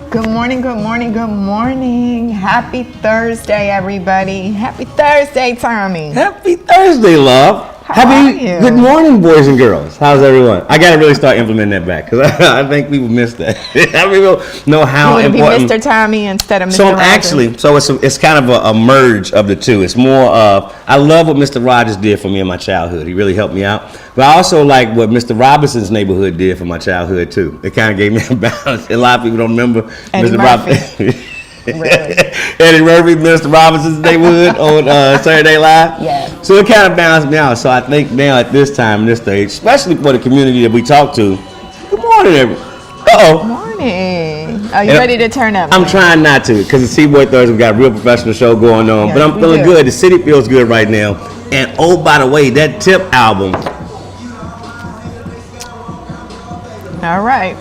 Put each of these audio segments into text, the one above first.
Good morning, good morning, good morning. Happy Thursday, everybody. Happy Thursday, Tommy. Happy Thursday, love. How are you? Good morning, boys and girls. How's everyone? I got to really start implementing that back because I think people miss that. People know how you important. Be Mr. Tommy instead of Mr. So I'm Rogers. actually, it's kind of a merge of the two. It's more of, I love what Mr. Rogers did for me in my childhood. He really helped me out. But I also like what Mr. Robinson's neighborhood did for my childhood too. It kind of gave me a balance. A lot of people don't remember Eddie Mr. Murphy. Really? Eddie Murphy, Mr. Robinson's neighborhood on Saturday Night Live. Yeah. So it kind of balanced me out. So I think now at this time, this stage, especially for the community that we talk to, good morning, everyone. Good morning. Are you ready to turn up? I'm trying not to because the TBOY Thursday, we got a real professional show going on. Yes, but I'm feeling good. The city feels good right now. And oh, by the way, that Tip album. All right.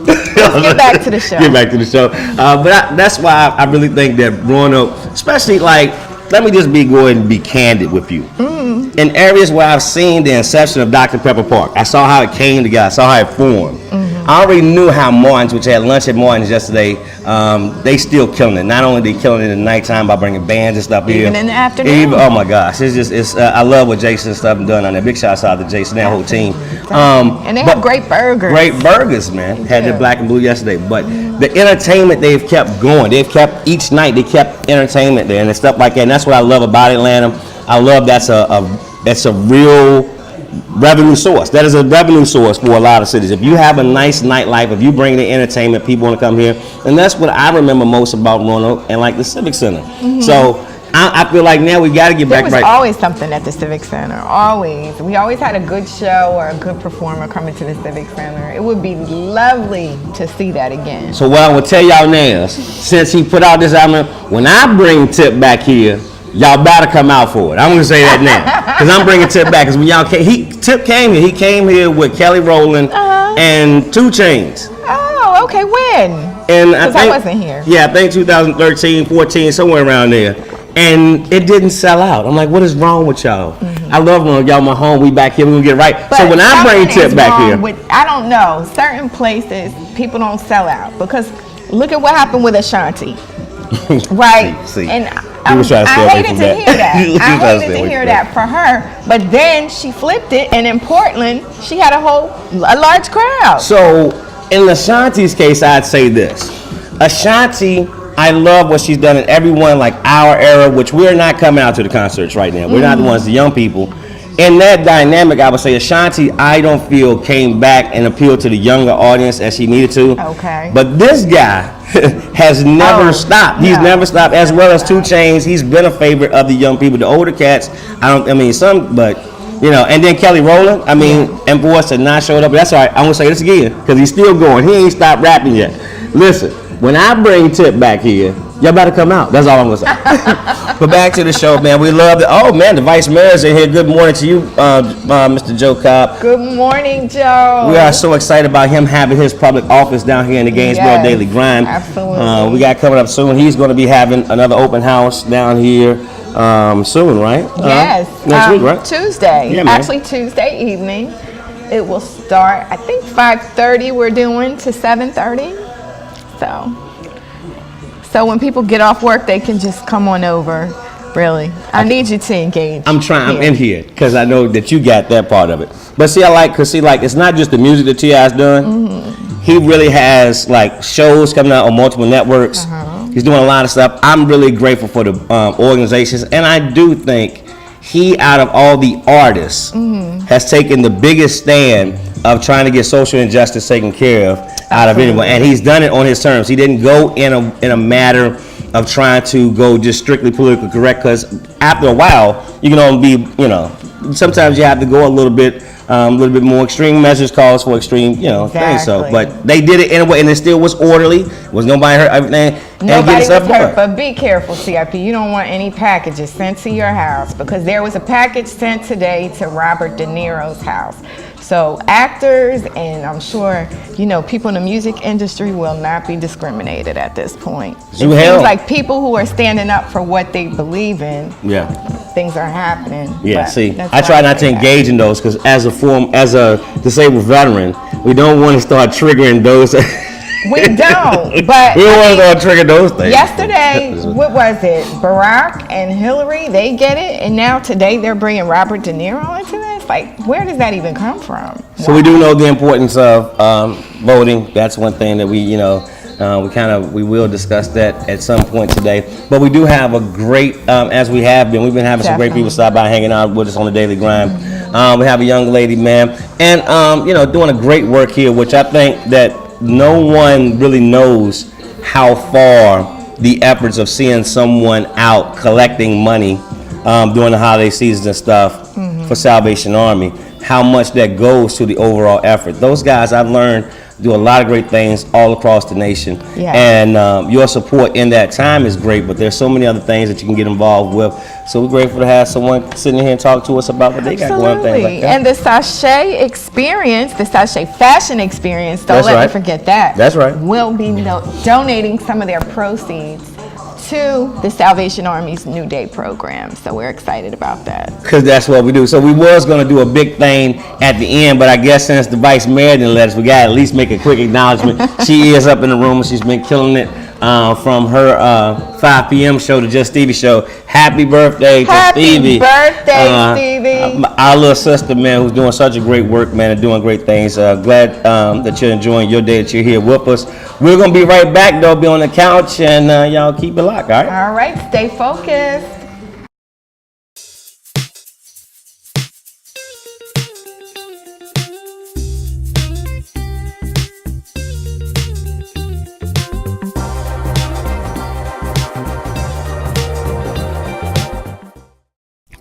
Let's get back to the show. Get back to the show. That's why I really think that growing up, especially like, let me just go ahead and be candid with you. In areas where I've seen the inception of Dr. Pepper Park, I saw how it came together. I saw how it formed. I already knew how Martin's, which had lunch at Martin's yesterday, they still killing it. Not only they killing it in the nighttime by bringing bands and stuff here. Even in the afternoon. Oh my gosh, I love what Jason and stuff done on there. Big shout out to Jason and that whole team. And they have great burgers. Great burgers, man. Had the black and blue yesterday. But the entertainment they've kept going. They've kept each night. They kept entertainment there and stuff like that. And that's what I love about Atlanta. I love that's a real revenue source. That is a revenue source for a lot of cities. If you have a nice nightlife, if you bring the entertainment, people want to come here. And that's what I remember most about Roanoke and like the Civic Center. So I feel like now we got to get back right. There was always something at the Civic Center. Always. We always had a good show or a good performer coming to the Civic Center. It would be lovely to see that again. So what I'm going to tell y'all now, since he put out this album, when I bring Tip back here, y'all better come out for it. I'm going to say that now. Because I'm bringing Tip back. Because when y'all came, Tip came here. He came here with Kelly Rowland and 2 Chainz. Oh, okay. When? And I wasn't here. Yeah, I think 2013, 14, somewhere around there. And it didn't sell out. I'm like, what is wrong with y'all? I love when y'all my home. We back here. We're going to get it right. But so when I bring Tip back here. I don't know. Certain places, people don't sell out. Because look at what happened with Ashanti. Right? See. And I hated to hear that. I hated to hear that for her. But then she flipped it, and in Portland, she had a large crowd. So in Ashanti's case, I'd say this. Ashanti, I love what she's done in everyone like our era, which we're not coming out to the concerts right now. We're not the ones, the young people. In that dynamic, I would say Ashanti, I don't feel came back and appealed to the younger audience as she needed to. Okay. But this guy has never stopped. He's never stopped, as well as 2 Chainz. He's been a favorite of the young people. The older cats, and then Kelly Rowland, and boys had not showed up. But that's all right. I'm going to say this again, because he's still going. He ain't stopped rapping yet. Listen, when I bring Tip back here, y'all better come out. That's all I'm going to say. But back to the show, man. We love it. Oh, man, the Vice Mayor's in here. Good morning to you, Mr. Joe Cobb. Good morning, Joe. We are so excited about him having his public office down here in the Gainesboro Daily Grind. Absolutely. We got coming up soon. He's going to be having another open house down here soon, right? Yes. Next week, right? Tuesday. Yeah, man. Actually, Tuesday evening. It will start, I think, 5:30 we're doing to 7:30. So when people get off work, they can just come on over. Really, I need you to engage. I'm trying. I'm in here because I know that you got that part of it. But see, it's not just the music that T.I.'s done. He really has like shows coming out on multiple networks. He's doing a lot of stuff. I'm really grateful for the organizations, and I do think he, out of all the artists, has taken the biggest stand of trying to get social injustice taken care of out of anyone, and he's done it on his terms. He didn't go in a matter of trying to go just strictly politically correct, because after a while you can only be, sometimes you have to go a little bit more extreme measures calls for extreme, things. So, but they did it in a way, and it still was orderly. Was nobody hurt? Everything. Nobody was hurt, but be careful, CIP. You don't want any packages sent to your house, because there was a package sent today to Robert De Niro's house. So actors, and I'm sure, people in the music industry will not be discriminated at this point. It seems like people who are standing up for what they believe in, things are happening. Yeah, see, I try not to engage in those, because as a disabled veteran, we don't want to start triggering those We don't, but we don't want to trigger those things. Yesterday, what was it? Barack and Hillary, they get it, and now today they're bringing Robert De Niro into this. Like, where does that even come from? So we do know the importance of voting. That's one thing that we will discuss that at some point today. But we do have a great, as we've been having some great people stop by hanging out with us on the daily grind. We have a young lady, ma'am, and doing a great work here, which I think that no one really knows how far the efforts of seeing someone out collecting money during the holiday season and stuff for Salvation Army, how much that goes to the overall effort. Those guys, I've learned, do a lot of great things all across the nation. Yeah. And your support in that time is great, but there's so many other things that you can get involved with. So we're grateful to have someone sitting here and talk to us about what they got going, things like that. And the sachet experience, the sachet fashion experience, don't let me forget that. That's right. Will be donating some of their proceeds to the Salvation Army's New Day program. So we're excited about that. Because that's what we do. So we was going to do a big thing at the end, but I guess since the Vice Mayor didn't let us, we got to at least make a quick acknowledgement. She is up in the room and she's been killing it from her 5 p.m. show to Just Stevie show. Happy birthday to Stevie. Happy birthday, Stevie. Our little sister, man, who's doing such a great work, man, and doing great things. Glad that you're enjoying your day, that you're here with us. We're going to be right back, though, be on the couch, and y'all keep it locked, all right? All right, stay focused.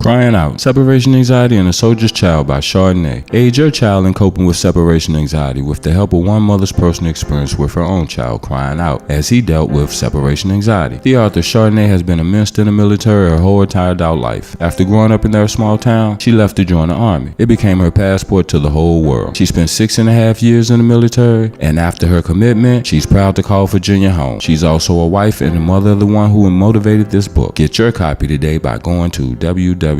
Crying Out, Separation Anxiety and a Soldier's Child by Chardonnay. Aid your child in coping with separation anxiety with the help of one mother's personal experience with her own child crying out as he dealt with separation anxiety. The author Chardonnay has been immersed in the military her whole entire adult life. After growing up in their small town, she left to join the army. It became her passport to the whole world. She spent 6.5 years in the military, and after her commitment, she's proud to call Virginia home. She's also a wife and the mother of the one who motivated this book. Get your copy today by going to www.cryingout1.com.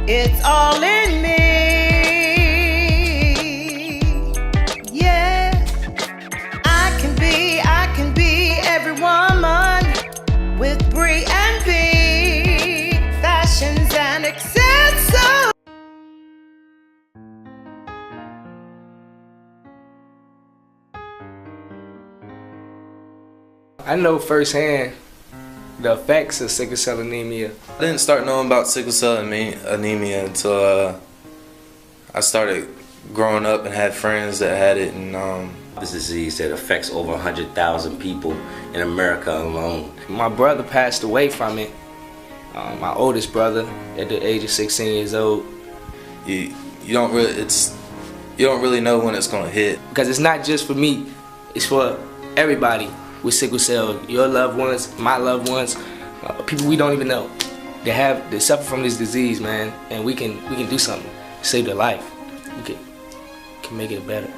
It's all in me, yeah. I can be every woman with Brie and B, fashions and accessories. I know firsthand the effects of sickle cell anemia. I didn't start knowing about sickle cell anemia until I started growing up and had friends that had it. And this disease that affects over 100,000 people in America alone. My brother passed away from it. My oldest brother, at the age of 16 years old. You don't really know when it's gonna hit. Because it's not just for me, it's for everybody with sickle cell. Your loved ones, my loved ones, people we don't even know. They suffer from this disease, man, and we can do something to save their life. We can make it better.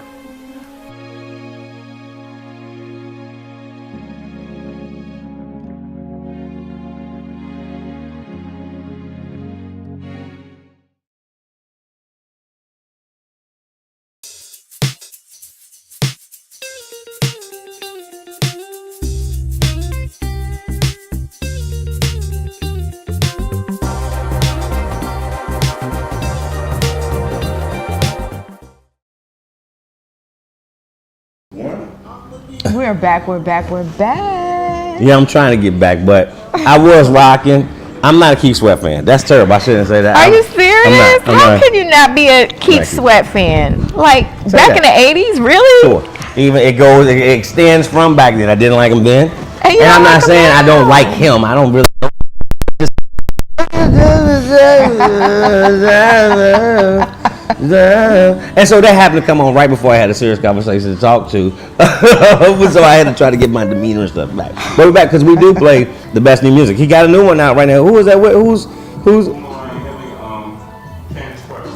We're back. Yeah, I'm trying to get back, but I was rocking. I'm not a Keith Sweat fan. That's terrible. I shouldn't say that. Are you serious? I'm How not. can you not be a Keith Sweat fan? Like, back in the 80s, really? Sure. Even it extends from back then. I didn't like him then, And you and I'm don't not like him saying I don't now. like him. I don't really. And so that happened to come on right before I had a serious conversation to talk to, so I had to try to get my demeanor and stuff back. But we're back because we do play the best new music. He got a new one out right now. Who is that with? Who's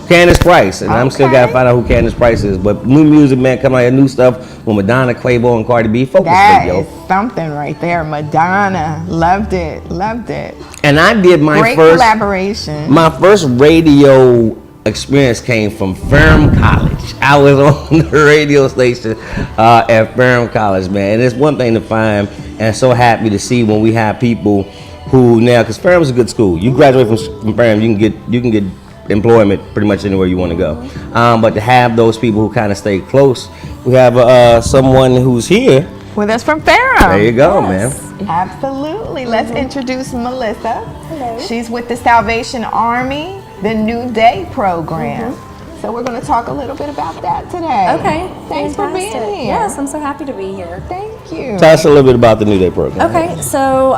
Candace Price, and I'm still gotta find out who Candace Price is. But new music, man, coming out, new stuff with Madonna, Quavo, and Cardi B. Focus That video. is something right there. Madonna, loved it. And I did my Great first collaboration. My first radio experience came from Ferrum College. I was on the radio station at Ferrum College, man. And it's one thing to find, and so happy to see when we have people who now, because Ferrum's a good school. You graduate from Ferrum, you can get employment pretty much anywhere you want to go. But to have those people who kind of stay close, we have someone who's here. With us from Ferrum. There you go, man. Absolutely. Let's introduce Melissa. Hello. She's with the Salvation Army, the New Day program. So we're going to talk a little bit about that today. Okay. Thanks for being fantastic. here. Yes, I'm so happy to be here. Thank you. Tell us a little bit about the New Day program. Okay, so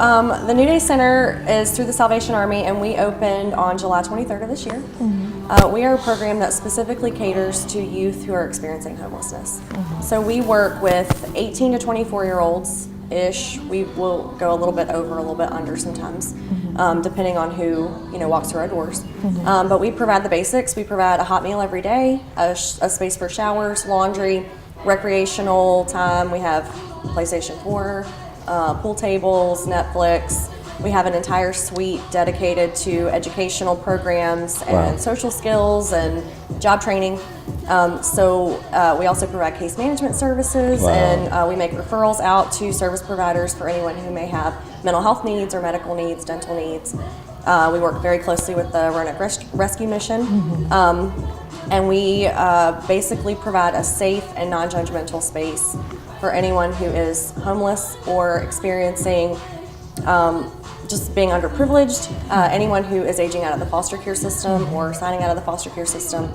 the New Day Center is through the Salvation Army, and we opened on July 23rd of this year. We are a program that specifically caters to youth who are experiencing homelessness. So we work with 18 to 24-year-olds ish. We will go a little bit over, a little bit under sometimes, depending on who walks through our doors. But we provide the basics. We provide a hot meal every day, a space for showers, laundry, recreational time. We have PlayStation 4, pool tables, Netflix. We have an entire suite dedicated to educational programs and social skills and job training. So we also provide case management services, and we make referrals out to service providers for anyone who may have mental health needs or medical needs, dental needs. We work very closely with the Roanoke Rescue Mission. And we basically provide a safe and non-judgmental space for anyone who is homeless or experiencing just being underprivileged, anyone who is aging out of the foster care system or signing out of the foster care system,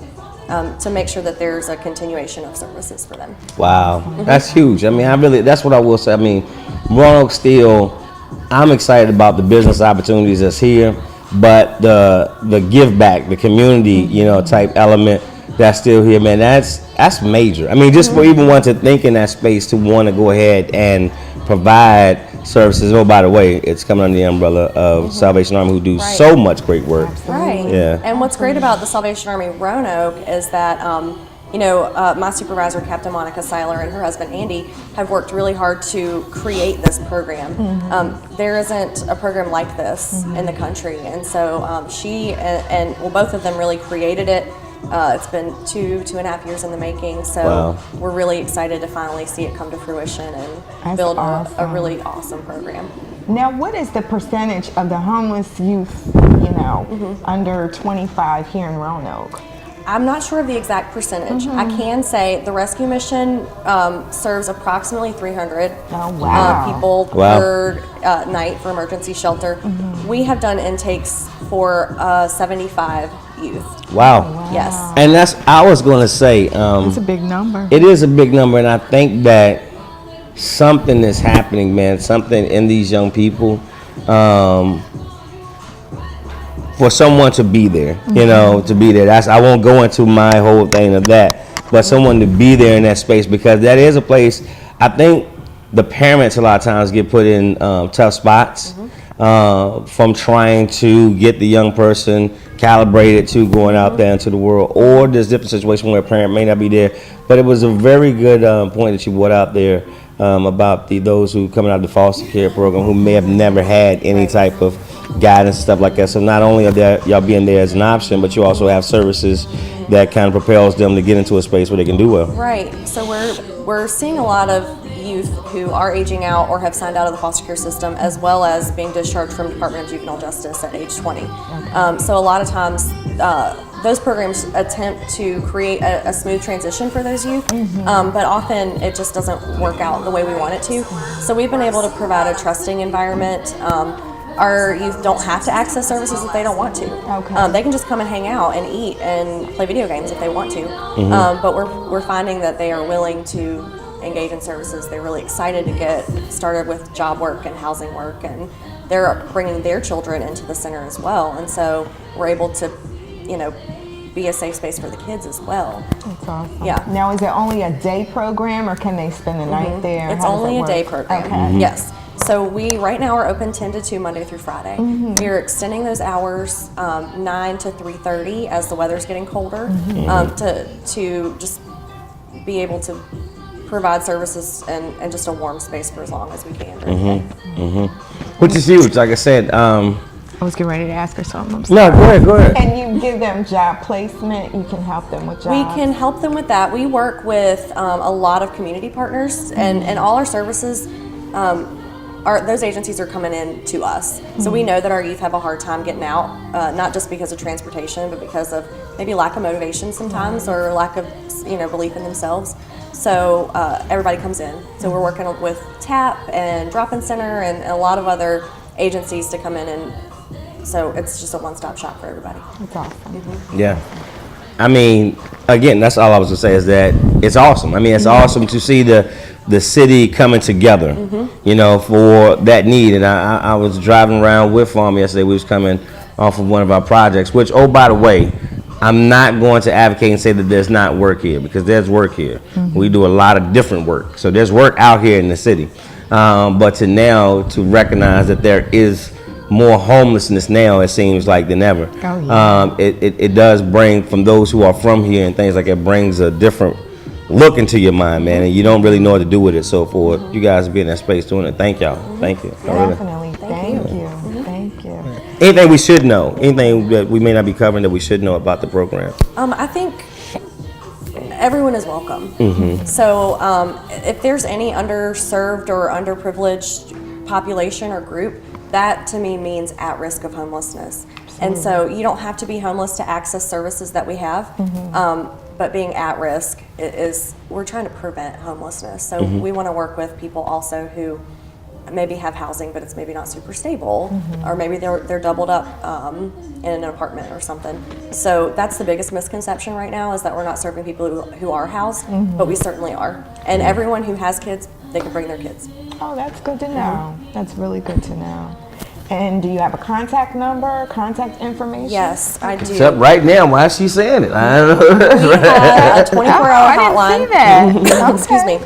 to make sure that there's a continuation of services for them. Wow, that's huge. I mean, that's what I will say. I mean, Roanoke still, I'm excited about the business opportunities that's here, but the give back, the community, type element that's still here, man, that's major. I mean, just for even one to think in that space to want to go ahead and provide services. Oh, by the way, it's coming under the umbrella of Salvation Army, who do so much great work. Right. Yeah. And what's great about the Salvation Army Roanoke is that, my supervisor, Captain Monica Seiler, and her husband, Andy, have worked really hard to create this program. There isn't a program like this in the country. And so she and both of them really created it. It's been 2.5 years in the making, so we're really excited to finally see it come to fruition and build a really awesome program. Now, what is the percentage of the homeless youth, under 25 here in Roanoke? I'm not sure of the exact percentage. I can say the Rescue Mission serves approximately 300 people per night for emergency shelter. We have done intakes for 75 youth. Wow. Yes. And I was going to say, It's a big number. it is a big number, and I think that something is happening, man, something in these young people, for someone to be there, to be there. I won't go into my whole thing of that, but someone to be there in that space, because that is a place, I think the parents a lot of times get put in tough spots from trying to get the young person calibrated to going out there into the world, or there's different situations where a parent may not be there. But it was a very good point that you brought out there about those who coming out of the foster care program who may have never had any type of guidance and stuff like that. So not only are y'all being there as an option, but you also have services that kind of propels them to get into a space where they can do well. Right. So we're seeing a lot of youth who are aging out or have signed out of the foster care system, as well as being discharged from Department of Juvenile Justice at age 20. So a lot of times those programs attempt to create a smooth transition for those youth, but often it just doesn't work out the way we want it to. So we've been able to provide a trusting environment. Our youth don't have to access services if they don't want to. They can just come and hang out and eat and play video games if they want to. But we're finding that they are willing to engage in services. They're really excited to get started with job work and housing work, and they're bringing their children into the center as well. And so we're able to, be a safe space for the kids as well. That's awesome. Yeah. Now, is it only a day program, or can they spend the night there? It's How does only that a day work? program. Okay. Yes. So we right now are open 10 to 2 Monday through Friday. We're extending those hours 9 to 3:30 as the weather's getting colder to just be able to provide services and just a warm space for as long as we can. Which is huge. Like I said, I was getting ready to ask her something. I'm no, sorry. go ahead. And you give them job placement. You can help them with jobs. We can help them with that. We work with a lot of community partners, and all our services, those agencies are coming in to us. So we know that our youth have a hard time getting out, not just because of transportation, but because of maybe lack of motivation sometimes, or lack of belief in themselves. So everybody comes in. So we're working with TAP and Drop-In Center and a lot of other agencies to come in, and so it's just a one-stop shop for everybody. That's awesome. Yeah. I mean, again, that's all I was gonna say is that it's awesome. I mean, it's awesome to see the city coming together, for that need. And I was driving around with Farm yesterday. We was coming off of one of our projects, which, oh, by the way, I'm not going to advocate and say that there's not work here, because there's work here. We do a lot of different work. So there's work out here in the city. But to recognize that there is more homelessness now, it seems like, than ever. Oh, yeah. It does bring, from those who are from here and things like it, brings a different look into your mind, man, and you don't really know what to do with it. So for you guys to be in that space doing it, thank y'all. Thank you. Definitely. Thank you. Thank you. Anything we should know, anything that we may not be covering that we should know about the program? I think everyone is welcome. So if there's any underserved or underprivileged population or group, that to me means at risk of homelessness. And so you don't have to be homeless to access services that we have, but being at risk we're trying to prevent homelessness. So we want to work with people also who maybe have housing, but it's maybe not super stable, or maybe they're doubled up in an apartment or something. So that's the biggest misconception right now, is that we're not serving people who are housed, but we certainly are. And everyone who has kids, they can bring their kids. Oh, that's good to know. That's really good to know. And do you have a contact number, contact information? Yes, I do. Except right now, why is she saying it? I don't know. We have a 24-hour hotline. I didn't see that. Excuse me.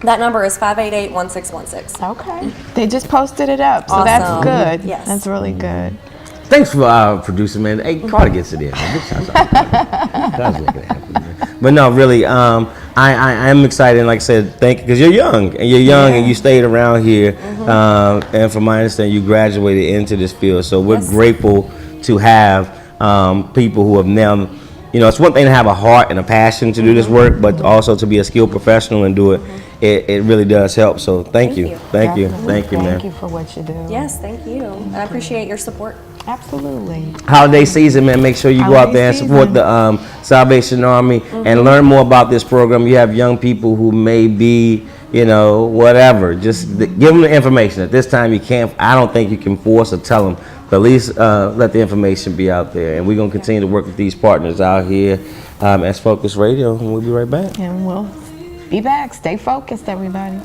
That number is 588-1616. Okay. They just posted it up, so Awesome. that's good. Yes. That's really good. Thanks for producing, man. Hey, Carter gets it in. Big shouts out. That's making it happen, man. But no, really, I am excited. And like I said, thank you, because you're young, and you stayed around here. And from my understanding, you graduated into this field. So we're grateful to have people who have now, it's one thing to have a heart and a passion to do this work, but also to be a skilled professional and do it. It really does help. So thank you. Thank you, man. Thank you for what you do. Yes, thank you. And I appreciate your support. Absolutely. Holiday season, man. Make sure you go out there and support the Salvation Army and learn more about this program. You have young people who may be, whatever. Just give them the information. At this time, I don't think you can force or tell them, but at least let the information be out there. And we're going to continue to work with these partners out here at Focus Radio, and we'll be right back. And we'll be back. Stay focused, everybody.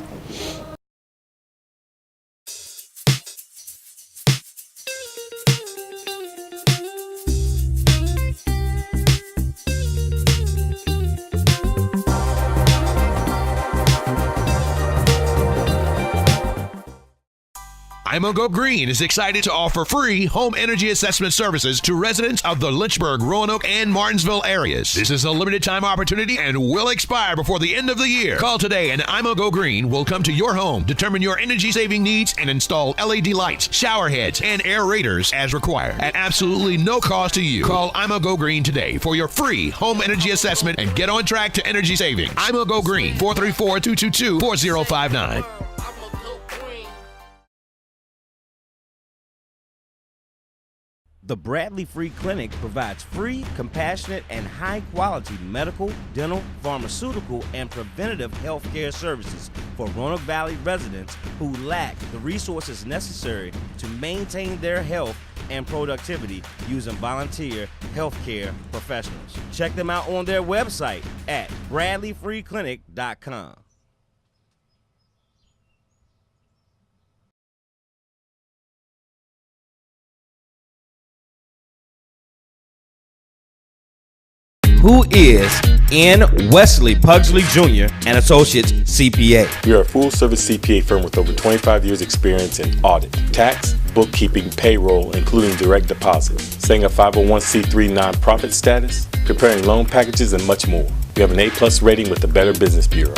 IMO Go Green is excited to offer free home energy assessment services to residents of the Lynchburg, Roanoke, and Martinsville areas. This is a limited time opportunity and will expire before the end of the year. Call today and IMO Go Green will come to your home, determine your energy saving needs, and install LED lights, shower heads, and aerators as required at absolutely no cost to you. Call IMO Go Green today for your free home energy assessment and get on track to energy savings. IMO Go Green, 434-222-4059. The Bradley Free Clinic provides free, compassionate, and high-quality medical, dental, pharmaceutical, and preventative health care services for Roanoke Valley residents who lack the resources necessary to maintain their health and productivity using volunteer healthcare professionals. Check them out on their website at bradleyfreeclinic.com. who is N. Wesley Pugsley Jr. and Associates CPA. We are a full-service CPA firm with over 25 years experience in audit, tax, bookkeeping, payroll, including direct deposit, setting a 501c3 nonprofit status, preparing loan packages, and much more. We have an A+ rating with the Better Business Bureau.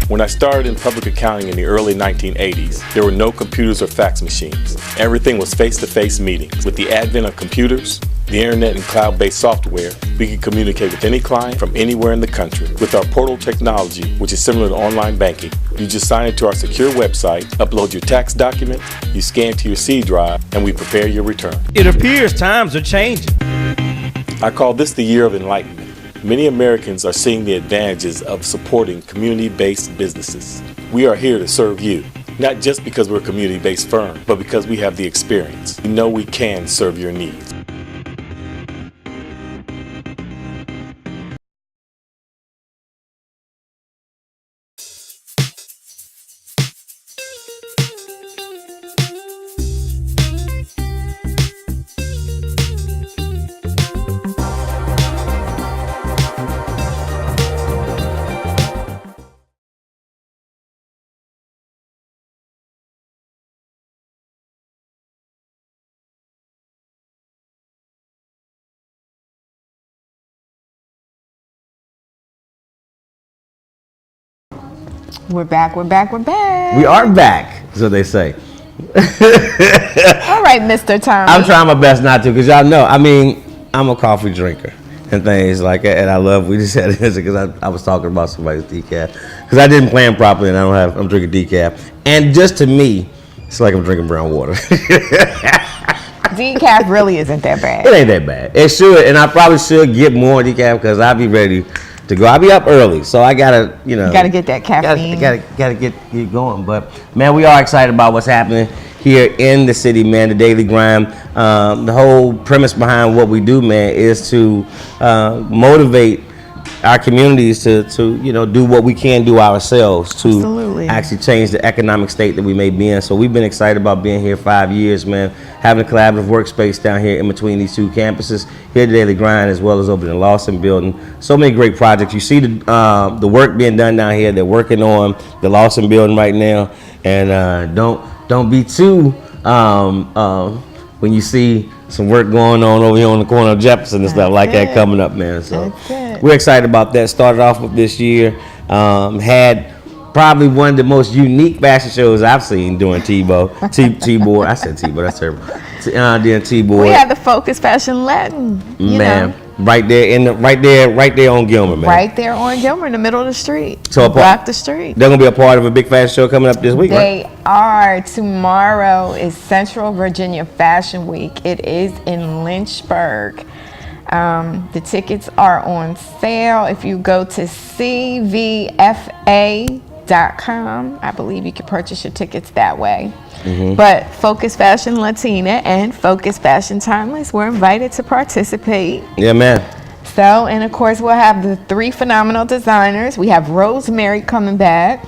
When I started in public accounting in the early 1980s, there were no computers or fax machines. Everything was face-to-face meetings. With the advent of computers, the internet, and cloud-based software, we can communicate with any client from anywhere in the country. With our portal technology, which is similar to online banking, you just sign into our secure website, upload your tax document, you scan to your C drive, and we prepare your return. It appears times are changing. I call this the year of enlightenment. Many Americans are seeing the advantages of supporting community-based businesses. We are here to serve you, not just because we're a community-based firm, but because we have the experience. We know we can serve your needs. We're back. We are back, so they say. All right, Mr. Tommy. I'm trying my best not to, because y'all know, I mean, I'm a coffee drinker and things like that, and I love, we just said this because I was talking about somebody's decaf, because I didn't plan properly and I'm drinking decaf. And just to me, it's like I'm drinking brown water. Decaf really isn't that bad. It ain't that bad. It should, and I probably should get more decaf because I'll be ready to go. I'll be up early, so I gotta, you gotta get that caffeine. Gotta get going. But man, we are excited about what's happening here in the city, man. The Daily Grind. The whole premise behind what we do, man, is to motivate our communities to do what we can do ourselves to Absolutely. Actually change the economic state that we may be in. So we've been excited about being here 5 years, man. Having a collaborative workspace down here in between these two campuses, here at the Daily Grind, as well as over in the Lawson building. So many great projects. You see the work being done down here. They're working on the Lawson building right now, and don't be too when you see some work going on over here on the corner of Jefferson and stuff like that coming up, man. So we're excited about that. Started off with this year. Had probably one of the most unique fashion shows I've seen during TBOY. I said TBOY, that's terrible. During TBOY. We had the Focus Fashion Latin. Man, right there on Gilmer, man. Right there on Gilmer, in the middle of the street. So block the street. They're gonna be a part of a big fashion show coming up this week, They are. Tomorrow is Central Virginia Fashion Week. It is in Lynchburg. The tickets are on sale. If you go to cvfa.com, I believe you can purchase your tickets that way. Mm-hmm. But Focus Fashion Latina and Focus Fashion Timeless, we're invited to participate. Yeah, man. So, and of course, we'll have the three phenomenal designers. We have Rosemary coming back.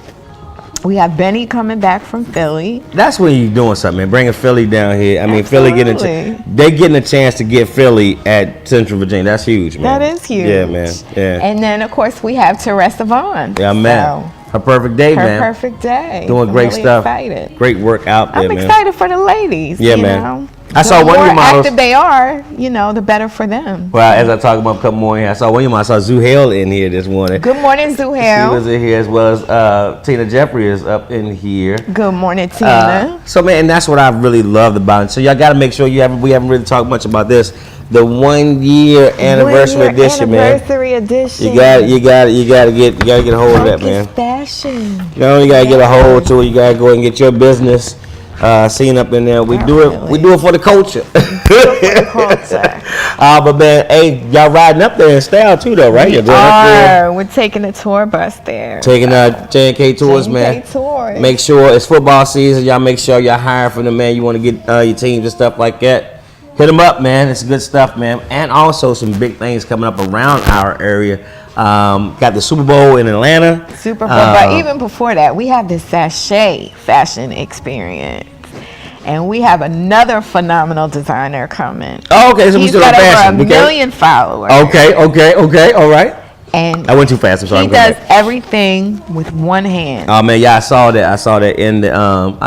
We have Benny coming back from Philly. That's when you're doing something, man. Bringing Philly down here. I mean, Absolutely. They getting a chance to get Philly at Central Virginia. That's huge, man. That is huge. Yeah, man. Yeah. And then, of course, we have Teresa Vaughn. Yeah, man. So, her perfect day, man. Her perfect day. Doing I'm great really stuff. Excited. Great work out there, I'm man. excited for the ladies. Yeah, you man. know? I saw one of your models. The more active they are, the better for them. Well, as I talk about a couple more here, I saw one of your models. I saw Zuhail in here this morning. Good morning, Zuhail. She was in here, as well as Tina Jeffrey is up in here. Good morning, Tina. So, man, and that's what I really loved about it. So y'all got to make sure we haven't really talked much about this. The 1 year anniversary edition, man. Anniversary edition. You got to get a hold of that, man. Fashion. You gotta get a hold to it. You gotta go and get your business seen up in there. We do it for the culture. But man, hey, y'all riding up there in style too, though, right? We're taking a tour bus there. Taking J&K tours, man. Tours. Make sure it's football season. Y'all make sure y'all hire for them, man. You want to get your teams and stuff like that. Hit them up, man. It's good stuff, man. And also some big things coming up around our area. Got the Super Bowl in Atlanta. Super Bowl, but even before that, we have the Sachet Fashion Experience. And we have another phenomenal designer coming. Oh, okay, so we He's still on got fashion. over 1 million followers. Okay, all right. And I went too fast. I'm sorry. he does everything with one hand. Oh man, yeah, I saw that in the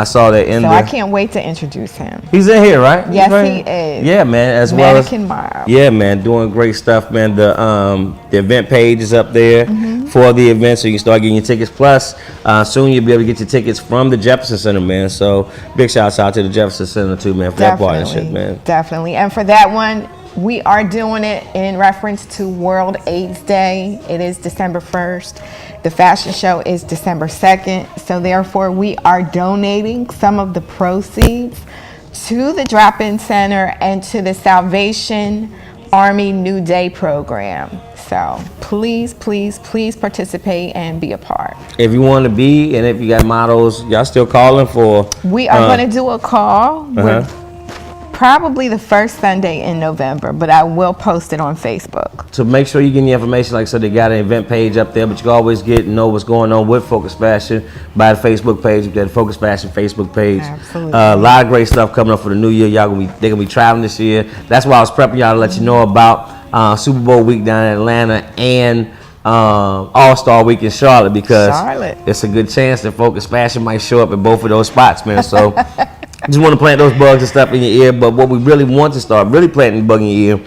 So I can't wait to introduce him. He's in here, right? Yes, he is. Yeah, man, as well as Mannequin Mob. yeah, man, doing great stuff, man. The event page is up there for the event, so you can start getting your tickets. Plus, soon you'll be able to get your tickets from the Jefferson Center, man. So big shouts out to the Jefferson Center too, man, for that partnership, man. Definitely. And for that one, we are doing it in reference to World AIDS Day. It is December 1st. The fashion show is December 2nd. So therefore, we are donating some of the proceeds to the Drop-In Center and to the Salvation Army New Day program. So please, please, please participate and be a part. If you want to be, and if you got models, y'all still calling for? We are going to do a call with probably the first Sunday in November, but I will post it on Facebook. So make sure you get the information. Like I said, they got an event page up there, but you can always know what's going on with Focus Fashion by the Facebook page. You got the Focus Fashion Facebook page. Absolutely. A lot of great stuff coming up for the new year. They're gonna be traveling this year. That's why I was prepping y'all to let you know about Super Bowl week down in Atlanta and All-Star Week in Charlotte, because it's a good chance that Focus Fashion might show up at both of those spots, man. So just want to plant those bugs and stuff in your ear. But what we really want to start really planting the bug in your ear,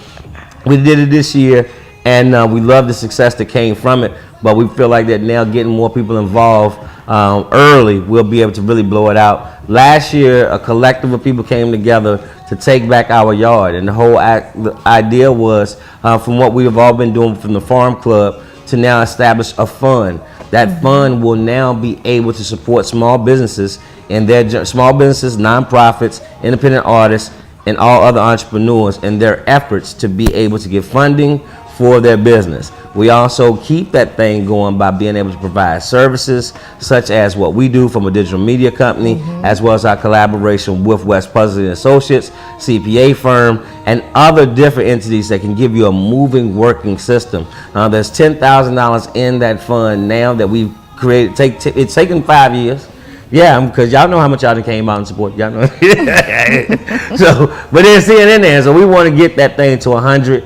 we did it this year, and we love the success that came from it. But we feel like that now, getting more people involved early, we'll be able to really blow it out. Last year, a collective of people came together to take back our yard, and the idea was from what we have all been doing from the Farm Club to now establish a fund. That fund will now be able to support small businesses and their small businesses, nonprofits, independent artists, and all other entrepreneurs in their efforts to be able to get funding for their business. We also keep that thing going by being able to provide services such as what we do from a digital media company, as well as our collaboration with West Puzzle Associates, CPA firm, and other different entities that can give you a moving, working system. There's $10,000 in that fund now that we've created. It's taken 5 years. Yeah, because y'all know how much y'all done came out and support. Y'all know. So, but they're seeing in there. So we want to get that thing to 100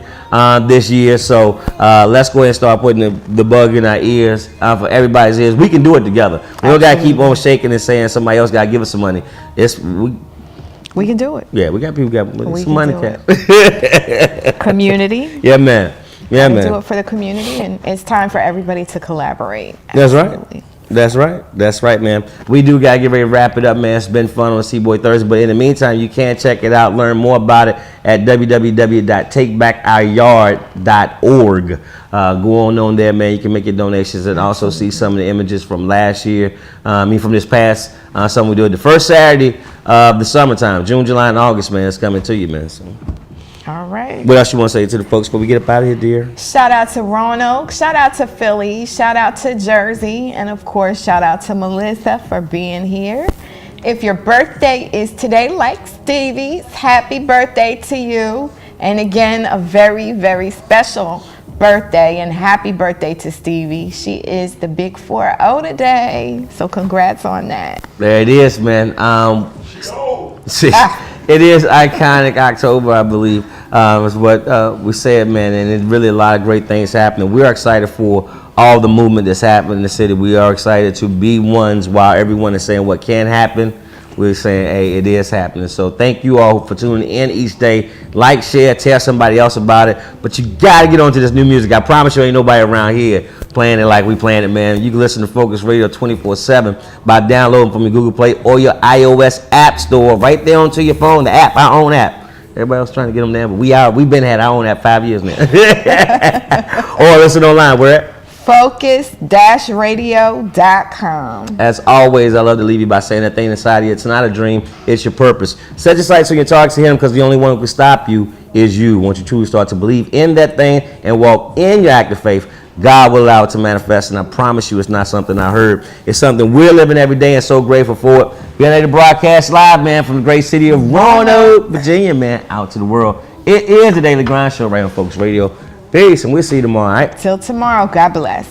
this year. So let's go ahead and start putting the bug in our ears, for everybody's ears. We can do it together. We don't got to keep on shaking and saying somebody else got to give us some money. We can do it. Yeah, we got people got some money cap. Community. Yeah, man. Yeah, man. Do it for the community, and it's time for everybody to collaborate. That's right. That's right, man. We do got to get ready to wrap it up, man. It's been fun on TBOY Thursday, but in the meantime, you can check it out, learn more about it at www.takebackouryard.org. Go on there, man. You can make your donations and also see some of the images from last year. From this past something we do the first Saturday of the summertime, June, July, and August, man. It's coming to you, man. So. All right. What else you want to say to the folks before we get up out of here, dear? Shout out to Roanoke, shout out to Philly, shout out to Jersey, and of course, shout out to Melissa for being here. If your birthday is today, like Stevie's, happy birthday to you. And again, a very, very special birthday, and happy birthday to Stevie. She is the big 40 today, so congrats on that. There it is, man. It is iconic October, I believe, is what we said, man, and it's really a lot of great things happening. We are excited for all the movement that's happening in the city. We are excited to be ones while everyone is saying what can happen. We're saying, hey, it is happening. So thank you all for tuning in each day. Like, share, tell somebody else about it. But you got to get onto this new music. I promise you ain't nobody around here playing it like we playing it, man. You can listen to Focus Radio 24/7 by downloading from your Google Play or your iOS app store right there onto your phone, the app, our own app. Everybody else trying to get them there, but we've been had our own app 5 years now. Or listen online. Where at? Focus-radio.com. As always, I love to leave you by saying that thing inside you. It's not a dream, it's your purpose. Set your sights on your target to him, because the only one who can stop you is you. Once you truly start to believe in that thing and walk in your act of faith, God will allow it to manifest, and I promise you it's not something I heard. It's something we're living every day and so grateful for it. We're ready to broadcast live, man, from the great city of Roanoke, Virginia, man, out to the world. It is the Daily Grind Show right on Focus Radio. Peace, and we'll see you tomorrow, all right? Till tomorrow, God bless.